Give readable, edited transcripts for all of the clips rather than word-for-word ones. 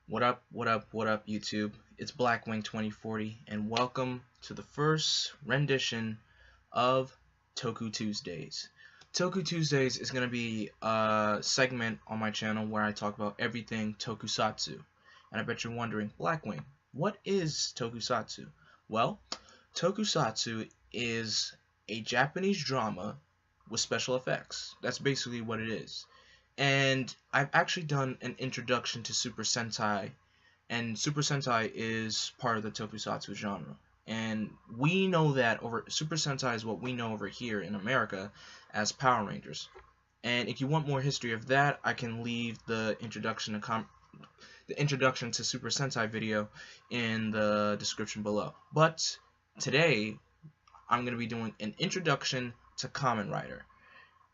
What up, what up, what up, YouTube? It's Blackwing2040, and welcome to the first rendition of Toku Tuesdays. Toku Tuesdays is going to be a segment on my channel where I talk about everything Tokusatsu. And I bet you're wondering, Blackwing, what is Tokusatsu? Well, Tokusatsu is a Japanese drama with special effects. That's basically what it is. And I've actually done an introduction to Super Sentai, and Super Sentai is part of the Tokusatsu genre. And we know that Super Sentai is what we know over here in America as Power Rangers. And if you want more history of that, I can leave the introduction to Super Sentai video in the description below. But today, I'm going to be doing an introduction to Kamen Rider.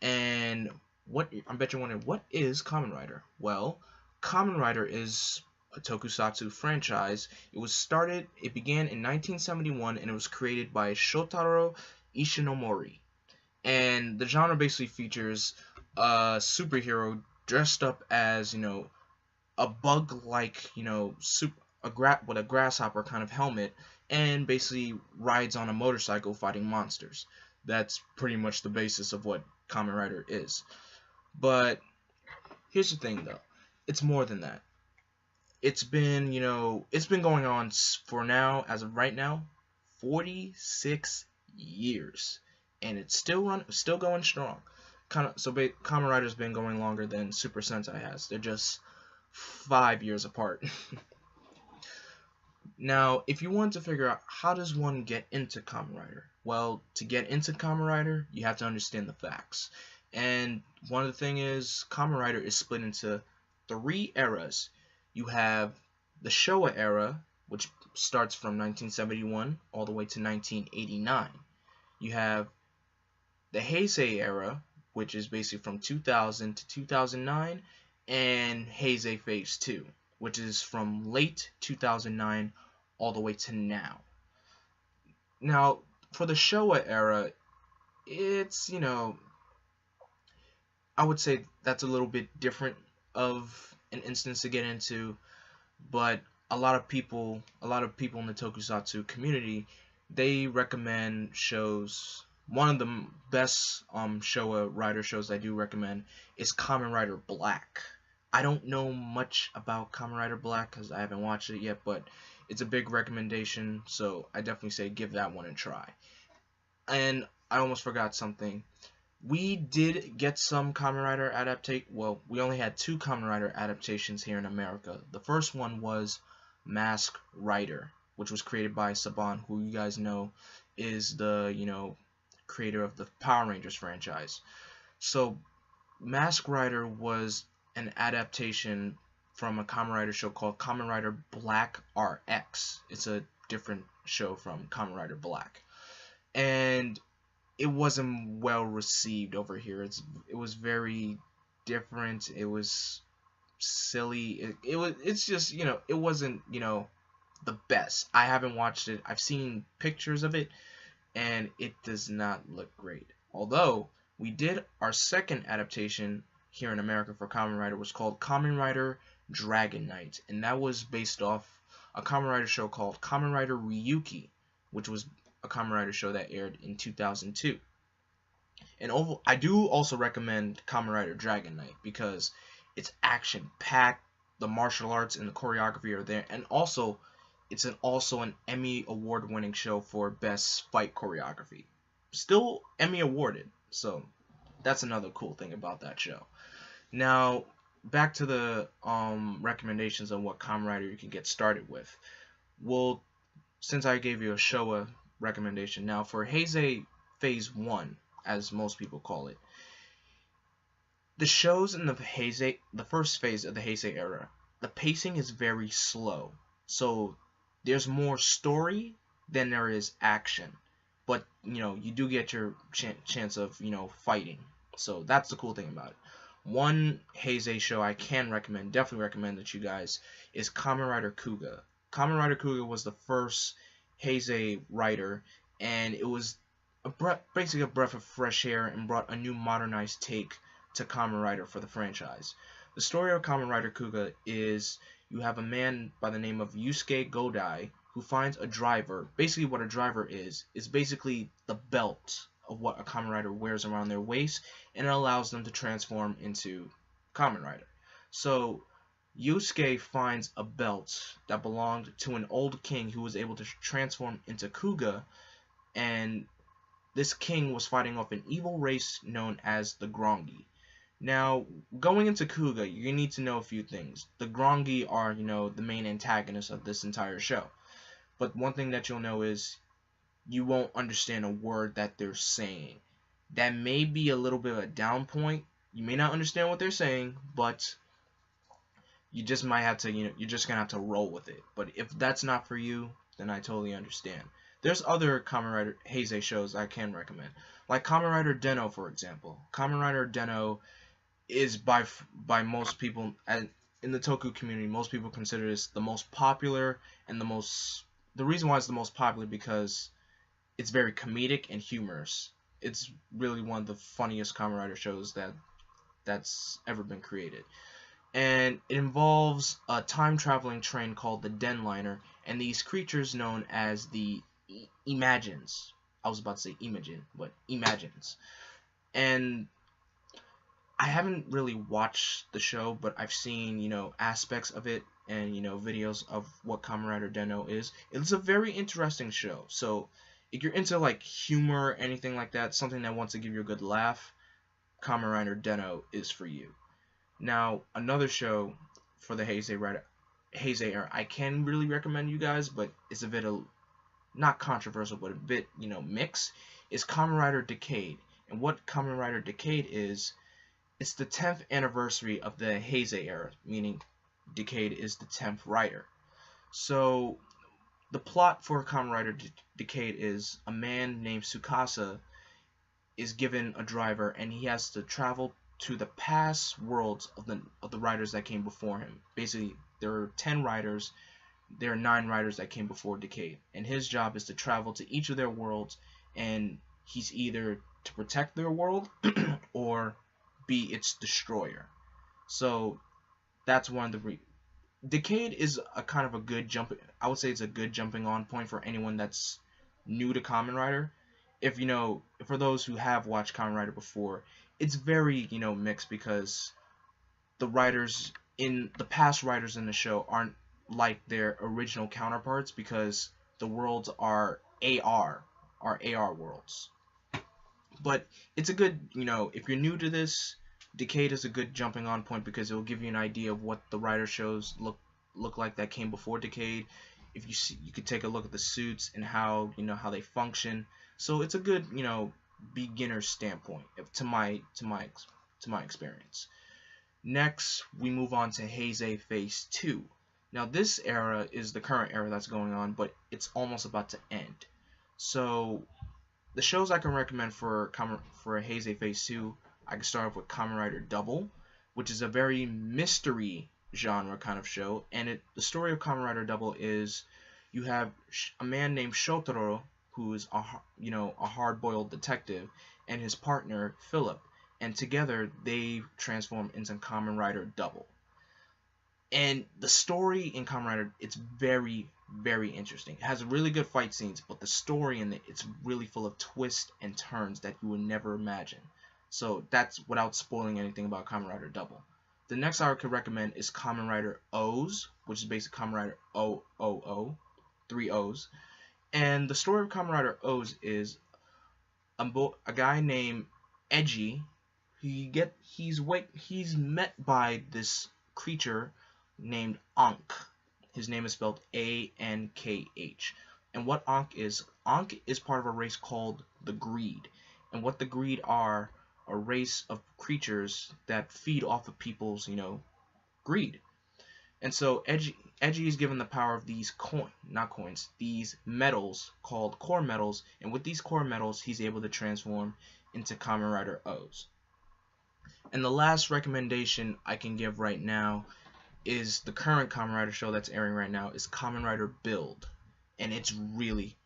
And I bet you're wondering, what is Kamen Rider? Well, Kamen Rider is a Tokusatsu franchise. It began in 1971, and it was created by Shotaro Ishinomori. And the genre basically features a superhero dressed up as, a bug-like, with a grasshopper kind of helmet, and basically rides on a motorcycle fighting monsters. That's pretty much the basis of what Kamen Rider is. But here's the thing, though. It's more than that. It's been going on for now, as of right now, 46 years, and it's still going strong. Kamen Rider's been going longer than Super Sentai has. They're just 5 years apart. Now, if you want to figure out how does one get into Kamen Rider, well, to get into Kamen Rider, you have to understand the facts. And one of the things is, Kamen Rider is split into 3 eras. You have the Showa era, which starts from 1971 all the way to 1989. You have the Haze era, which is basically from 2000 to 2009, and Haze A Face 2, which is from late 2009 all the way to now. Now, for the Showa era, it's, I would say that's a little bit different of an instance to get into, but a lot of people in the Tokusatsu community, they recommend shows. One of the best Showa Rider shows I do recommend is Kamen Rider Black. I don't know much about Kamen Rider Black because I haven't watched it yet, but it's a big recommendation, so I definitely say give that one a try. And I almost forgot something. We did get some Kamen Rider adaptation. Well, we only had 2 Kamen Rider adaptations here in America. The first one was Mask Rider, which was created by Saban, who you guys know is the, creator of the Power Rangers franchise. So, Mask Rider was an adaptation from a Kamen Rider show called Kamen Rider Black RX. It's a different show from Kamen Rider Black. And it wasn't well received over here. It was very different. It was silly. It's just, it wasn't, the best. I haven't watched it. I've seen pictures of it, and it does not look great. Although we did our second adaptation here in America for Kamen Rider, was called Kamen Rider Dragon Knight, and that was based off a Kamen Rider show called Kamen Rider Ryuki, which was a Kamen Rider show that aired in 2002. And I do also recommend Kamen Rider Dragon Knight because it's action-packed, the martial arts and the choreography are there, and also it's also an Emmy award-winning show for best fight choreography. Still Emmy awarded, so that's another cool thing about that show. Now, back to the recommendations on what Kamen Rider you can get started with. Well, since I gave you a Showa recommendation, now for Haze Phase 1, as most people call it, the shows in the first phase of the Haze era, the pacing is very slow. So there's more story than there is action. But, you do get your chance of, fighting. So that's the cool thing about it. One Haze show I can definitely recommend that you guys, is Kamen Rider Kouga. Kamen Rider Kouga was the first Haze Rider, and it was basically a breath of fresh air and brought a new modernized take to Kamen Rider for the franchise. The story of Kamen Rider Kouga is, you have a man by the name of Yusuke Godai who finds a driver. Basically, what a driver is basically the belt of what a Kamen Rider wears around their waist, and it allows them to transform into Kamen Rider. So Yusuke finds a belt that belonged to an old king who was able to transform into Kouga, and this king was fighting off an evil race known as the Grongi. Now, going into Kouga, you need to know a few things. The Grongi are, the main antagonists of this entire show. But one thing that you'll know is you won't understand a word that they're saying. That may be a little bit of a down point. You may not understand what they're saying, but you just might have to, you're just going to have to roll with it. But if that's not for you, then I totally understand. There's other Kamen Rider Haze shows I can recommend. Like Kamen Rider Den-O, for example. Kamen Rider Den-O is by most people, in the Toku community, most people consider this the most popular and the reason why it's the most popular because it's very comedic and humorous. It's really one of the funniest Kamen Rider shows that's ever been created. And it involves a time-traveling train called the Den Liner, and these creatures known as the Imagines. I was about to say Imogen, but Imagines. And I haven't really watched the show, but I've seen, aspects of it and, videos of what Kamen Rider Den-O is. It's a very interesting show. So if you're into like humor or anything like that, something that wants to give you a good laugh, Kamen Rider Den-O is for you. Now, another show for the Haze era I can really recommend you guys, but it's a bit not controversial, but a bit, mixed, is Kamen Rider Decade. And what Kamen Rider Decade is, it's the 10th anniversary of the Haze era, meaning Decade is the 10th rider. So the plot for Kamen Rider Decade is a man named Tsukasa is given a driver, and he has to travel to the past worlds of the riders that came before him. Basically, there are 10 riders. There are 9 riders that came before Decade, and his job is to travel to each of their worlds, and he's either to protect their world or be its destroyer. So that's one of the Decade is a kind of a good I would say it's a good jumping on point for anyone that's new to Kamen Rider. If for those who have watched Kamen Rider before, it's very mixed because the past riders in the show aren't like their original counterparts because the worlds are AR worlds. But it's a good, if you're new to this, Decade is a good jumping on point because it will give you an idea of what the rider shows look like that came before Decade. If you could take a look at the suits and how how they function. So it's a good beginner standpoint to my experience. Next, we move on to Haze A Face 2. Now this era is the current era that's going on, but it's almost about to end. So the shows I can recommend for Haze A Face 2, I can start off with Kamen Rider Double, which is a very mystery genre kind of show. And the story of Kamen Rider Double is you have a man named Shotaro, who is a hard-boiled detective, and his partner Philip, and together they transform into Kamen Rider Double. And the story in Kamen Rider, it's very, very interesting. It has really good fight scenes, but the story in it's really full of twists and turns that you would never imagine. So that's without spoiling anything about Kamen Rider Double. The next I could recommend is Kamen Rider O's, which is basically Kamen Rider OOO, 3 O's. And the story of Kamen Rider O's is a guy named Edgy. He's met by this creature named Ankh. His name is spelled A-N-K-H. And what Ankh is part of a race called the Greed. And what the Greed are a race of creatures that feed off of people's, greed. And so Edgy is given the power of these these metals called core metals, and with these core metals he's able to transform into Kamen Rider O's. And the last recommendation I can give right now is the current Kamen Rider show that's airing right now is Kamen Rider Build, and it's really,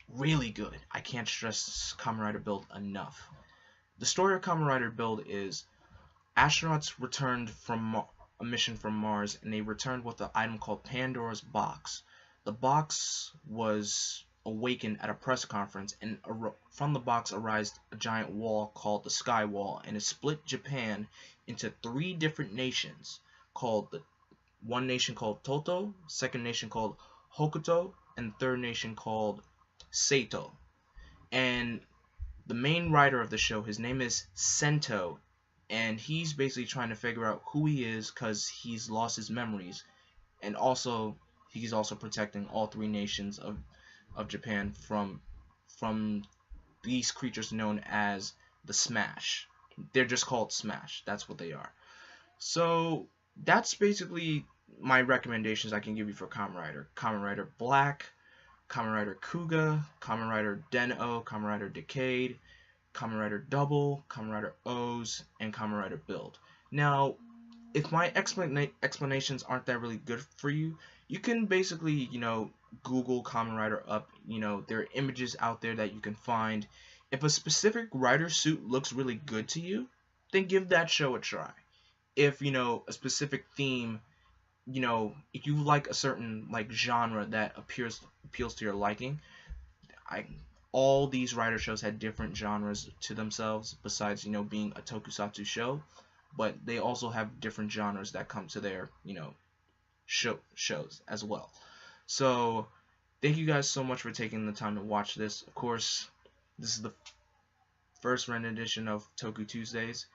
really good. I can't stress Kamen Rider Build enough. The story of Kamen Rider Build is astronauts returned from a mission from Mars, and they returned with an item called Pandora's Box. The box was awakened at a press conference, and from the box arose a giant wall called the Sky Wall, and it split Japan into 3 different nations, called one nation called Toto, second nation called Hokuto, and third nation called Seito. And the main writer of the show, his name is Sento, and he's basically trying to figure out who he is because he's lost his memories, and also he's also protecting all 3 nations of Japan from these creatures known as the Smash. They're just called Smash. That's what they are. So that's basically my recommendations I can give you for Kamen Rider. Kamen Rider Black, Kamen Rider Kouga, Kamen Rider Den-O, Kamen Rider Decade, Kamen Rider Double, Kamen Rider O's, and Kamen Rider Build. Now, if my explanations aren't that really good for you, you can basically, Google Kamen Rider up. There are images out there that you can find. If a specific rider suit looks really good to you, then give that show a try. If, a specific theme, if you like a certain genre that appeals to your liking, all these rider shows had different genres to themselves besides, being a tokusatsu show, but they also have different genres that come to their, shows as well. So thank you guys so much for taking the time to watch this. Of course, this is the first rendition of Toku Tuesdays.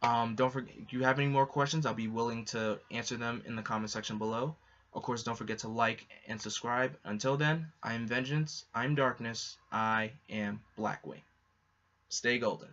Don't forget, if you have any more questions, I'll be willing to answer them in the comment section below. Of course, don't forget to like and subscribe. Until then, I am Vengeance, I am Darkness, I am Blackwing. Stay golden.